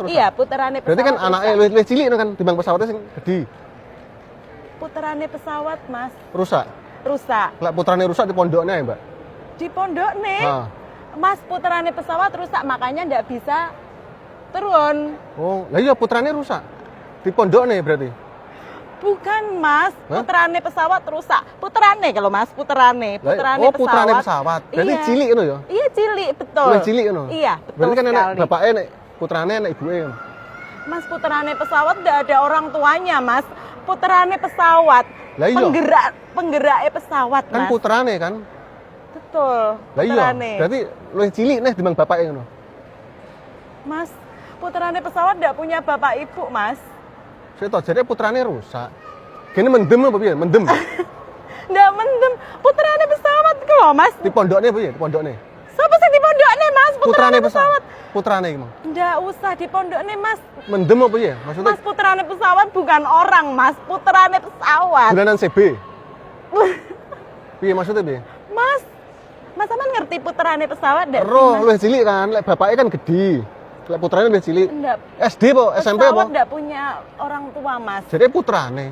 rusak. Iya, puterane pesawat. Berarti kan anaknya luwih cilik kan timbang pesawatnya sing gede. Puterane pesawat, Mas. Rusak. Rusak. Lek putrane rusak di pondoknya ya, Mbak. Di pondok nih. Mas, puterane pesawat rusak, makanya ndak bisa turun. Oh, lah iya putrane rusak. Di pondok nih berarti. Bukan, Mas. Puterane pesawat rusak. Puterane kalau Mas, puterane pesawat. Putrane pesawat. Berarti iya. cilik ngono ya? Iya, cilik, betul. Luwih cilik ngono. Iya, betul. Berarti kan enek sekali. bapake nek putrane nek ibuke ngono. Mas, puterane pesawat ndak ada orang tuanya, Mas. Puterane pesawat. Lah iya. Penggeraknya pesawat, Kan Mas. putrane kan. Betul. Lah iya. Puterane. Berarti luwih cilik nih timbang bapake ngono. Mas, puterane pesawat ndak punya bapak ibu, Mas. Saya tau jadi putrane rusak. Gini mendem apa piye? Mendem. Ndak mendem. Puterane pesawat ku lho, Mas. Di pondoknya piye? Di pondoknya. Sapa sing di pondokne, Mas? Puterane pesawat. Putrane iki, Mang. Ndak usah di pondokne, Mas. Mendem apa piye? Maksudnya Mas, puterane pesawat bukan orang, Mas. Puterane pesawat. bulanan CB. Piye maksudnya piye? Mas sampean ngerti puterane pesawat ndak? Roh, luwih cilik kan. Lek bapake kan gede. Lek putrane luwih cilik. Ndak. SD po, SMP Pesawat po. ndak punya orang tua, Mas. Jadi putrane.